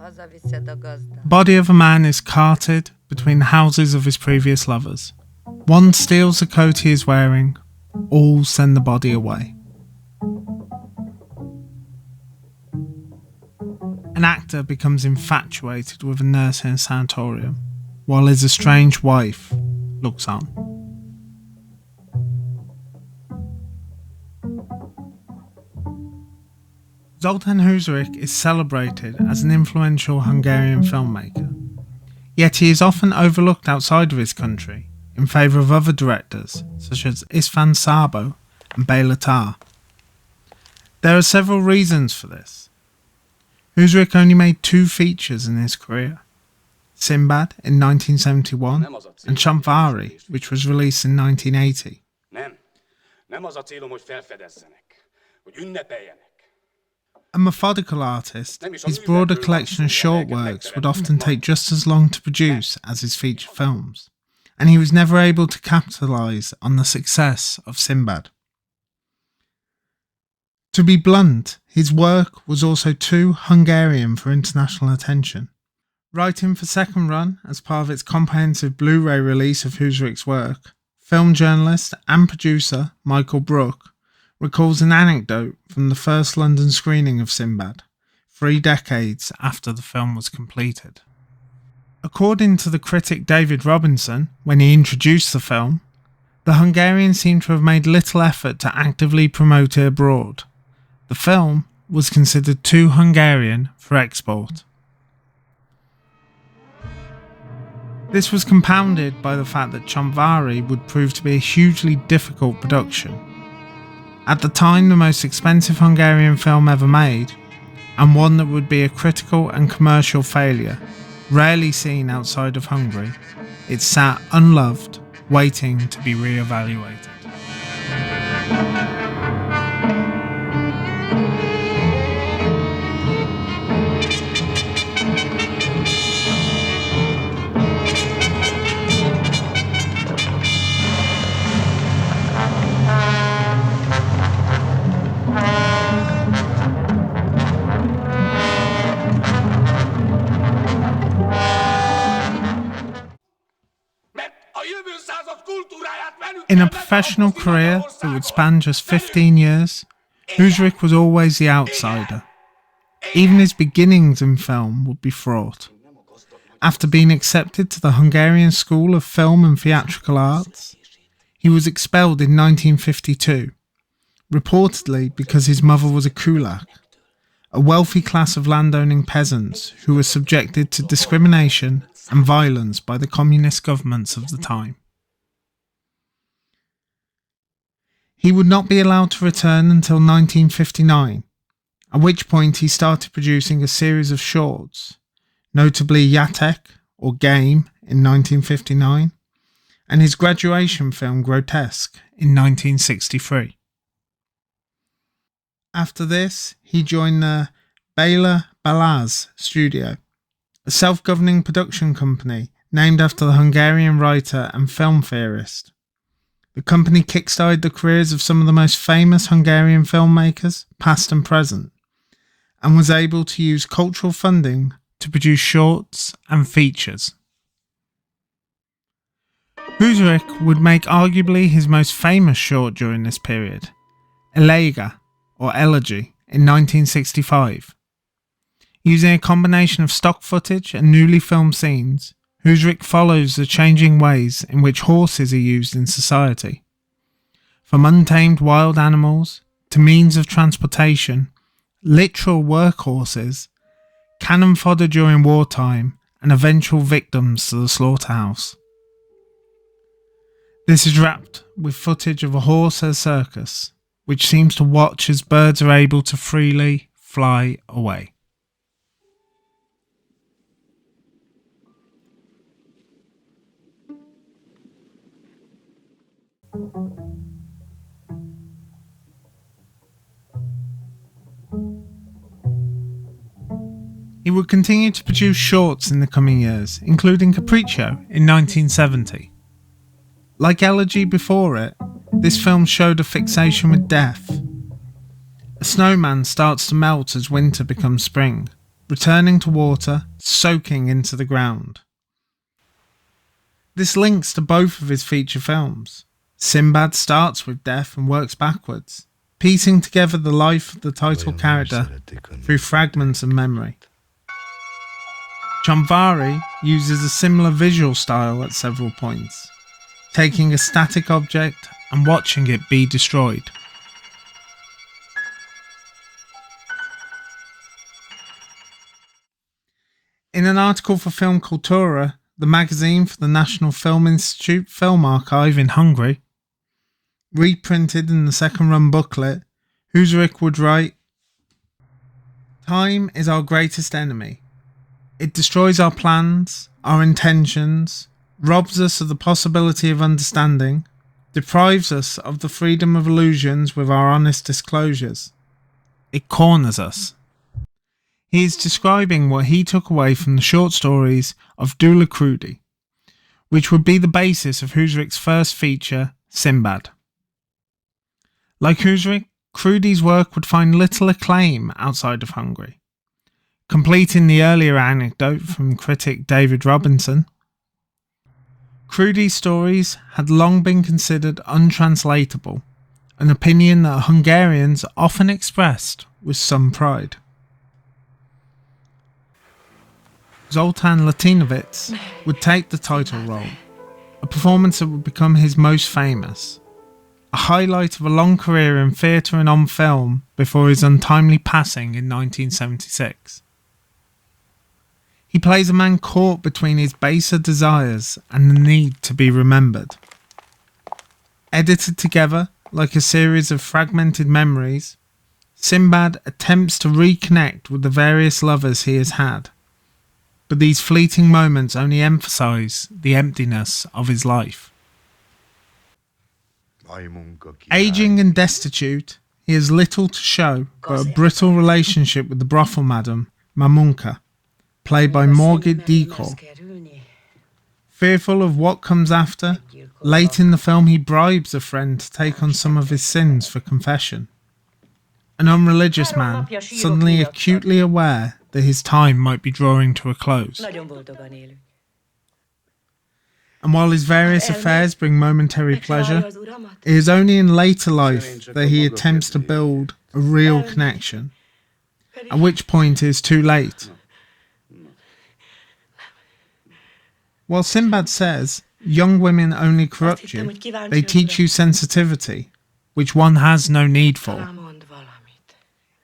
The body of a man is carted between the houses of his previous lovers. One steals the coat he is wearing, all send the body away. An actor becomes infatuated with a nurse in a sanatorium, while his estranged wife looks on. Zoltán Huszárik is celebrated as an influential Hungarian filmmaker, yet he is often overlooked outside of his country in favour of other directors such as István Szabó and Béla Tarr. There are several reasons for this. Huszárik only made 2 features in his career, Szindbád in 1971 and Csontváry, which was released in 1980. A methodical artist, his broader collection of short works would often take just as long to produce as his feature films, and he was never able to capitalise on the success of Szindbád. To be blunt, his work was also too Hungarian for international attention. Writing for Second Run as part of its comprehensive Blu-ray release of Husárik's work, film journalist and producer Michael Brook recalls an anecdote from the first London screening of Szindbád, 3 decades after the film was completed. According to the critic David Robinson, when he introduced the film, the Hungarians seem to have made little effort to actively promote it abroad. The film was considered too Hungarian for export. This was compounded by the fact that Csontváry would prove to be a hugely difficult production. At the time, the most expensive Hungarian film ever made, and one that would be a critical and commercial failure, rarely seen outside of Hungary, it sat unloved, waiting to be re-evaluated. In a professional career that would span just 15 years, Huszárik was always the outsider. Even his beginnings in film would be fraught. After being accepted to the Hungarian School of Film and Theatrical Arts, he was expelled in 1952, reportedly because his mother was a kulak, a wealthy class of landowning peasants who were subjected to discrimination and violence by the communist governments of the time. He would not be allowed to return until 1959, at which point he started producing a series of shorts, notably Játék or Game in 1959, and his graduation film Grotesque in 1963. After this, he joined the Béla Balázs studio, a self-governing production company named after the Hungarian writer and film theorist. The company kickstarted the careers of some of the most famous Hungarian filmmakers, past and present, and was able to use cultural funding to produce shorts and features. Huszárik would make arguably his most famous short during this period, Eléga, or Elegy, in 1965. Using a combination of stock footage and newly filmed scenes, Huszárik follows the changing ways in which horses are used in society. From untamed wild animals to means of transportation, literal workhorses, cannon fodder during wartime, and eventual victims to the slaughterhouse. This is wrapped with footage of a horse at a circus, which seems to watch as birds are able to freely fly away. He would continue to produce shorts in the coming years, including Capriccio in 1970. Like Elegy before it, this film showed a fixation with death. A snowman starts to melt as winter becomes spring, returning to water, soaking into the ground. This links to both of his feature films. Szindbád starts with death and works backwards, piecing together the life of the title character through fragments of memory. Csontváry uses a similar visual style at several points, taking a static object and watching it be destroyed. In an article for Film Kultura, the magazine for the National Film Institute Film Archive in Hungary, reprinted in the second run booklet, Huszárik would write, "Time is our greatest enemy. It destroys our plans, our intentions, robs us of the possibility of understanding, deprives us of the freedom of illusions with our honest disclosures. It corners us." He is describing what he took away from the short stories of Dula Krudi, which would be the basis of Husárik's first feature, Szindbád. Like Huszárik, Krudi's work would find little acclaim outside of Hungary. Completing the earlier anecdote from critic David Robinson, Krudi's stories had long been considered untranslatable, an opinion that Hungarians often expressed with some pride. Zoltán would take the title role, a performance that would become his most famous, a highlight of a long career in theatre and on film before his untimely passing in 1976. He plays a man caught between his baser desires and the need to be remembered. Edited together like a series of fragmented memories, Szindbád attempts to reconnect with the various lovers he has had, but these fleeting moments only emphasise the emptiness of his life. Aging and destitute, he has little to show but a brittle relationship with the brothel madam, Mamunka, played by Margit Dekor. Fearful of what comes after, late in the film he bribes a friend to take on some of his sins for confession. An unreligious man, suddenly acutely aware that his time might be drawing to a close. And while his various affairs bring momentary pleasure, it is only in later life that he attempts to build a real connection, at which point it is too late. While Szindbád says, young women only corrupt you, they teach you sensitivity, which one has no need for.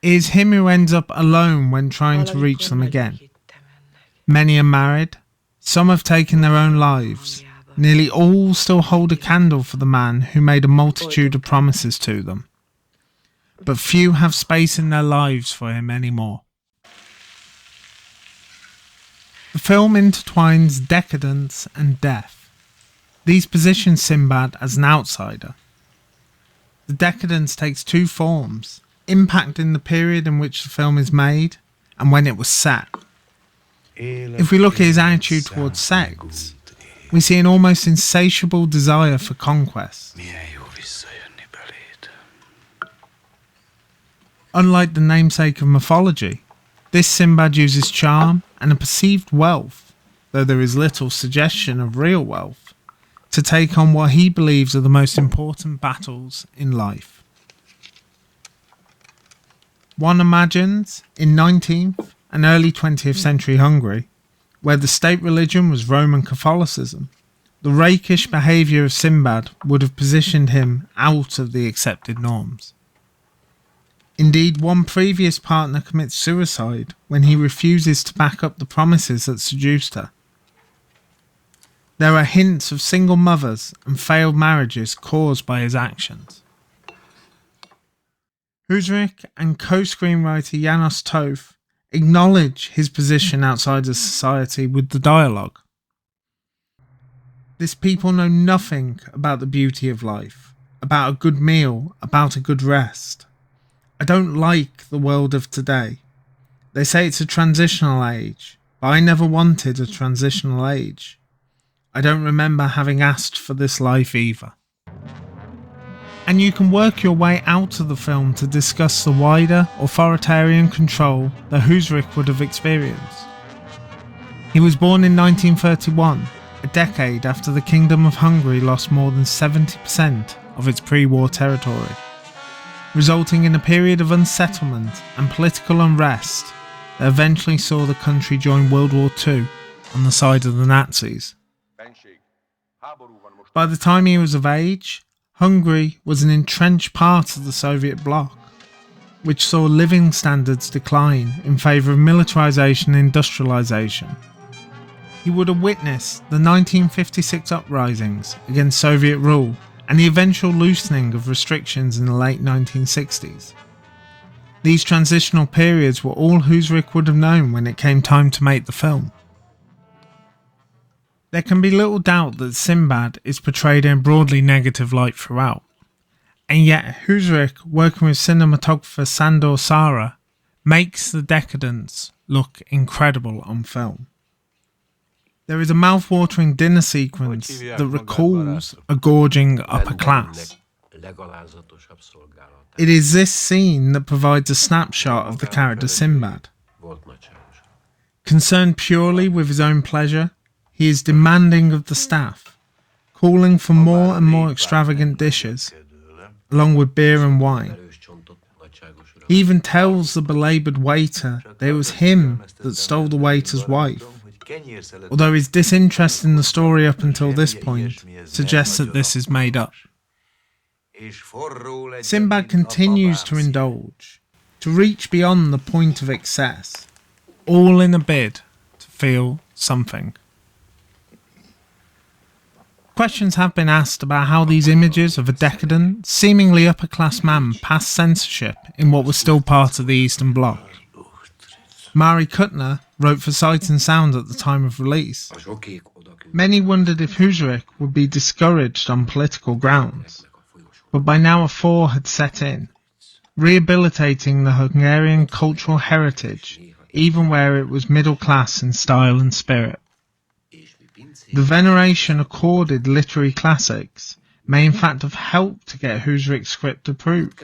It is him who ends up alone when trying to reach them again. Many are married, some have taken their own lives, nearly all still hold a candle for the man who made a multitude of promises to them. But few have space in their lives for him anymore. The film intertwines decadence and death. These position Szindbád as an outsider. The decadence takes two forms, impacting the period in which the film is made and when it was set. If we look at his attitude towards sex, we see an almost insatiable desire for conquest. Unlike the namesake of mythology, this Szindbád uses charm and a perceived wealth, though there is little suggestion of real wealth, to take on what he believes are the most important battles in life. One imagines, in 19th and early 20th century Hungary, where the state religion was Roman Catholicism, the rakish behaviour of Szindbád would have positioned him out of the accepted norms. Indeed, one previous partner commits suicide when he refuses to back up the promises that seduced her. There are hints of single mothers and failed marriages caused by his actions. Huszárik and co-screenwriter János Tóth acknowledge his position outside of society with the dialogue. This people know nothing about the beauty of life, about a good meal, about a good rest. I don't like the world of today. They say it's a transitional age, but I never wanted a transitional age. I don't remember having asked for this life either. and you can work your way out of the film to discuss the wider authoritarian control that Huszárik would have experienced. He was born in 1931, a decade after the Kingdom of Hungary lost more than 70% of its pre-war territory, resulting in a period of unsettlement and political unrest that eventually saw the country join World War II on the side of the Nazis. By the time he was of age, Hungary was an entrenched part of the Soviet bloc, which saw living standards decline in favour of militarisation and industrialisation. He would have witnessed the 1956 uprisings against Soviet rule and the eventual loosening of restrictions in the late 1960s. These transitional periods were all Huszárik would have known when it came time to make the film. There can be little doubt that Szindbád is portrayed in a broadly negative light throughout, and yet Huszárik, working with cinematographer Sándor Szára, makes the decadence look incredible on film. There is a mouth-watering dinner sequence that recalls a gorging upper class. It is this scene that provides a snapshot of the character Szindbád. Concerned purely with his own pleasure, he is demanding of the staff, calling for more and more extravagant dishes, along with beer and wine. He even tells the belaboured waiter that it was him that stole the waiter's wife, although his disinterest in the story up until this point suggests that this is made up. Szindbád continues to indulge, to reach beyond the point of excess, all in a bid to feel something. Questions have been asked about how these images of a decadent, seemingly upper-class man passed censorship in what was still part of the Eastern Bloc. Mari Kuttner wrote for Sight and Sound at the time of release. Many wondered if Huszárik would be discouraged on political grounds, but by now a thaw had set in, rehabilitating the Hungarian cultural heritage, even where it was middle class in style and spirit. The veneration accorded literary classics may in fact have helped to get Husárik's script approved,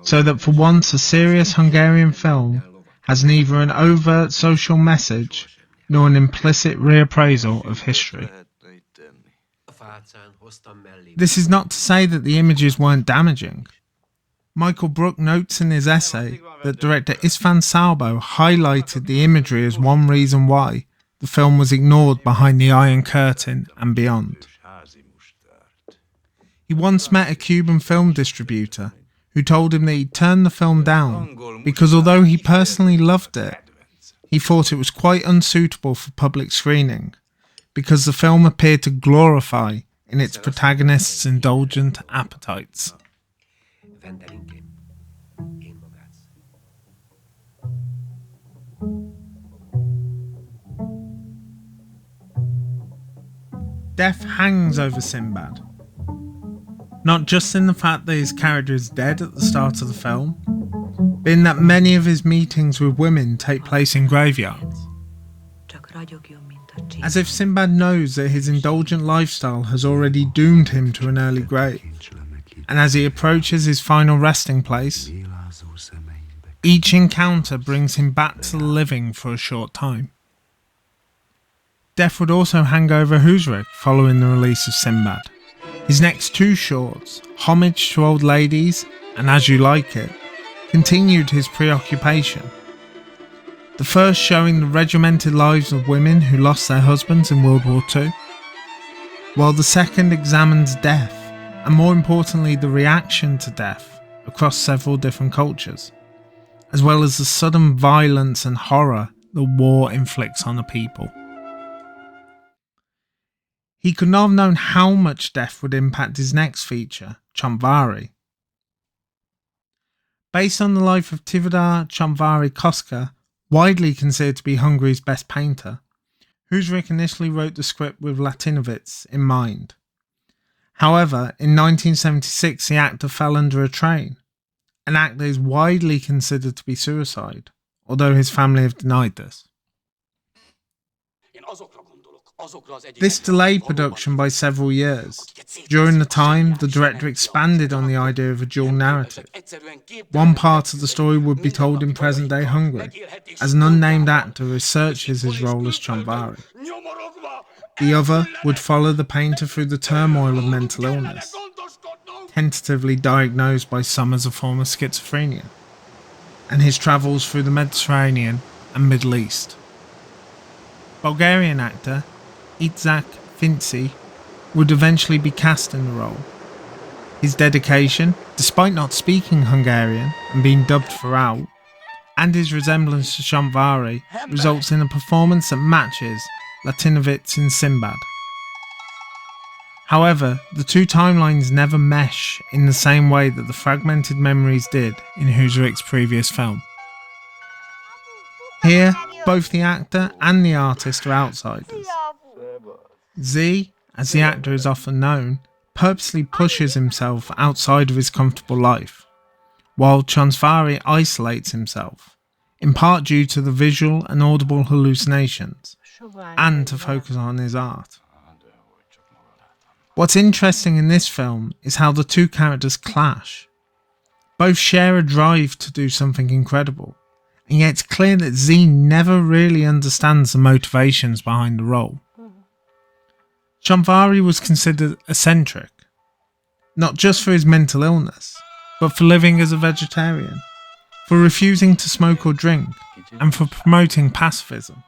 so that for once a serious Hungarian film has neither an overt social message nor an implicit reappraisal of history. This is not to say that the images weren't damaging. Michael Brook notes in his essay that director István Szabó highlighted the imagery as one reason why the film was ignored behind the Iron Curtain and beyond. He once met a Cuban film distributor who told him that he'd turned the film down because although he personally loved it, he thought it was quite unsuitable for public screening because the film appeared to glorify in its protagonist's indulgent appetites. Death hangs over Szindbád, not just in the fact that his character is dead at the start of the film, but in that many of his meetings with women take place in graveyards. As if Szindbád knows that his indulgent lifestyle has already doomed him to an early grave, and as he approaches his final resting place, each encounter brings him back to the living for a short time. Death would also hang over Huszárik following the release of Szindbád. His next two shorts, Homage to Old Ladies and As You Like It, continued his preoccupation. The first showing the regimented lives of women who lost their husbands in World War II, while the second examines death, and more importantly the reaction to death across several different cultures, as well as the sudden violence and horror the war inflicts on a people. He could not have known how much death would impact his next feature, Csontváry. Based on the life of Tivadar Csontváry Koszka, widely considered to be Hungary's best painter, Huszárik initially wrote the script with Latinovitz in mind. However, in 1976 the actor fell under a train, an act that is widely considered to be suicide, although his family have denied this. This delayed production by several years. During the time, the director expanded on the idea of a dual narrative. One part of the story would be told in present-day Hungary, as an unnamed actor researches his role as Csontváry. The other would follow the painter through the turmoil of mental illness, tentatively diagnosed by some as a form of schizophrenia, and his travels through the Mediterranean and Middle East. Bulgarian actor Zoltán Huszárik would eventually be cast in the role. His dedication, despite not speaking Hungarian and being dubbed throughout, and his resemblance to Csontváry results in a performance that matches Latinovitz in Szindbád. However, the two timelines never mesh in the same way that the fragmented memories did in Husárik's previous film. Here, both the actor and the artist are outsiders. Z, as the actor is often known, purposely pushes himself outside of his comfortable life, while Csontváry isolates himself, in part due to the visual and audible hallucinations, and to focus on his art. What's interesting in this film is how the two characters clash. Both share a drive to do something incredible, and yet it's clear that Z never really understands the motivations behind the role. Csontváry was considered eccentric, not just for his mental illness, but for living as a vegetarian, for refusing to smoke or drink, and for promoting pacifism.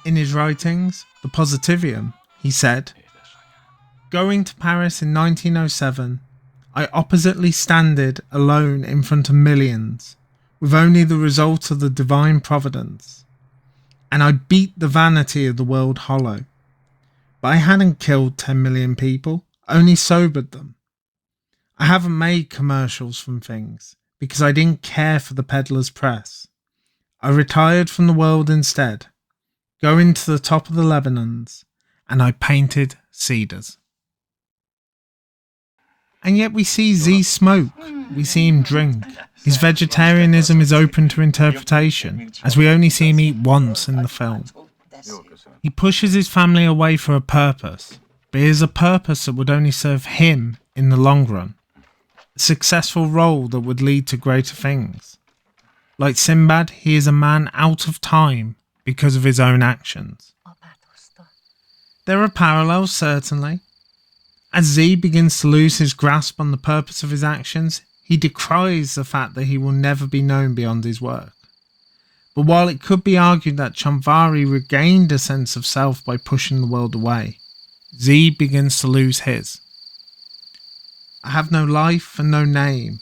In his writings, The Positivium, he said, "Going to Paris in 1907, I oppositely standed alone in front of millions, with only the result of the divine providence, and I beat the vanity of the world hollow. But I hadn't killed 10 million people, only sobered them. I haven't made commercials from things, because I didn't care for the peddler's press. I retired from the world instead, going to the top of the Lebanons, and I painted cedars." And yet we see Z smoke, we see him drink. His vegetarianism is open to interpretation, as we only see him eat once in the film. He pushes his family away for a purpose, but it is a purpose that would only serve him in the long run. A successful role that would lead to greater things. Like Szindbád, he is a man out of time because of his own actions. There are parallels, certainly. As Z begins to lose his grasp on the purpose of his actions, he decries the fact that he will never be known beyond his work. But while it could be argued that Csontváry regained a sense of self by pushing the world away, Z begins to lose his. "I have no life and no name.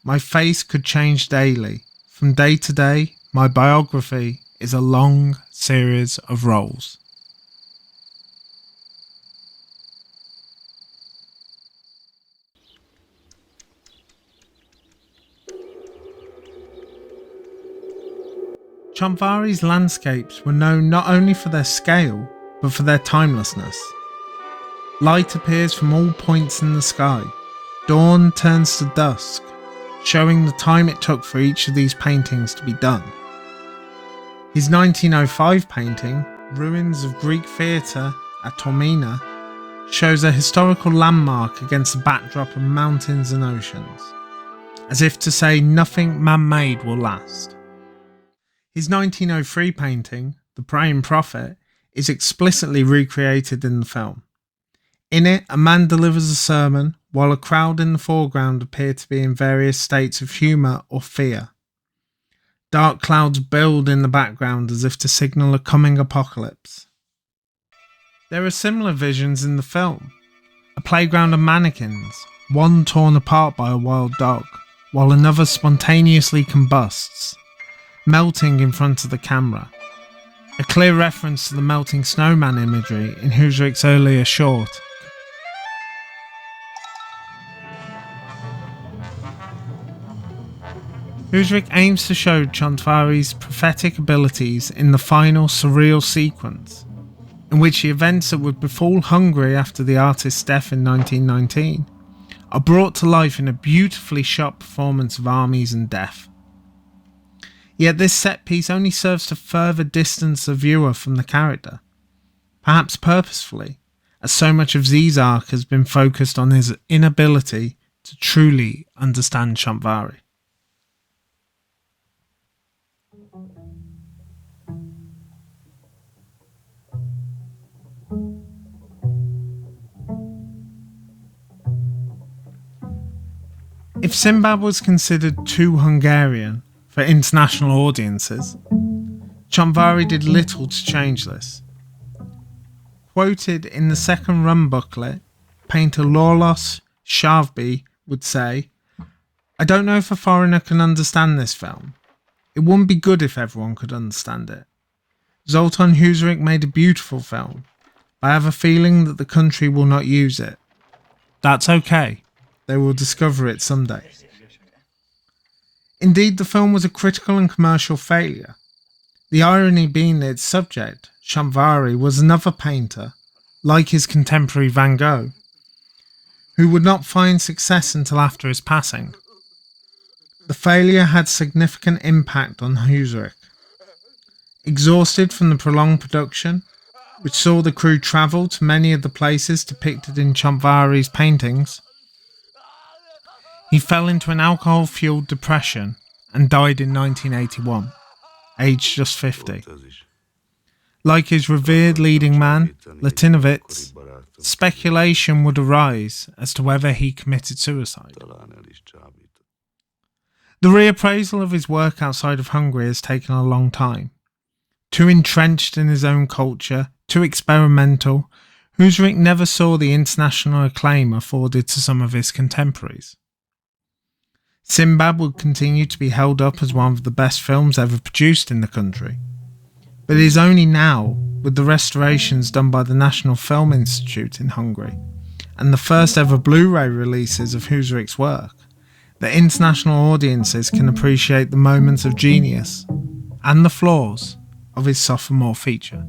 My face could change daily. From day to day, my biography is a long series of roles." Csontváry's landscapes were known not only for their scale, but for their timelessness. Light appears from all points in the sky. Dawn turns to dusk, showing the time it took for each of these paintings to be done. His 1905 painting, Ruins of Greek Theatre at Taormina, shows a historical landmark against a backdrop of mountains and oceans, as if to say nothing man-made will last. His 1903 painting, The Praying Prophet, is explicitly recreated in the film. In it, a man delivers a sermon, while a crowd in the foreground appear to be in various states of humour or fear. Dark clouds build in the background as if to signal a coming apocalypse. There are similar visions in the film. A playground of mannequins, one torn apart by a wild dog, while another spontaneously combusts, melting in front of the camera. A clear reference to the melting snowman imagery in Husárik's earlier short. Huszárik aims to show Csontváry's prophetic abilities in the final surreal sequence, in which the events that would befall Hungary after the artist's death in 1919 are brought to life in a beautifully shot performance of armies and death. Yet this set piece only serves to further distance the viewer from the character. perhaps purposefully, as so much of Z's arc has been focused on his inability to truly understand Csontváry. If Szindbád was considered too Hungarian for international audiences, Csontváry did little to change this. Quoted in the second run booklet, painter Lajos Sávby would say, "I don't know if a foreigner can understand this film. It wouldn't be good if everyone could understand it. Zoltán Huszárik made a beautiful film, but I have a feeling that the country will not use it. That's okay. They will discover it someday." Indeed, the film was a critical and commercial failure. The irony being that its subject, Csontváry, was another painter, like his contemporary Van Gogh, who would not find success until after his passing. The failure had significant impact on Huszárik. Exhausted from the prolonged production, which saw the crew travel to many of the places depicted in Csontváry's paintings, he fell into an alcohol-fueled depression and died in 1981, aged just 50. Like his revered leading man, Latinovitz, speculation would arise as to whether he committed suicide. The reappraisal of his work outside of Hungary has taken a long time. Too entrenched in his own culture, too experimental, Huszárik never saw the international acclaim afforded to some of his contemporaries. Szindbád would continue to be held up as one of the best films ever produced in the country. But it is only now, with the restorations done by the National Film Institute in Hungary, and the first ever Blu-ray releases of Husárik's work, that international audiences can appreciate the moments of genius and the flaws of his sophomore feature.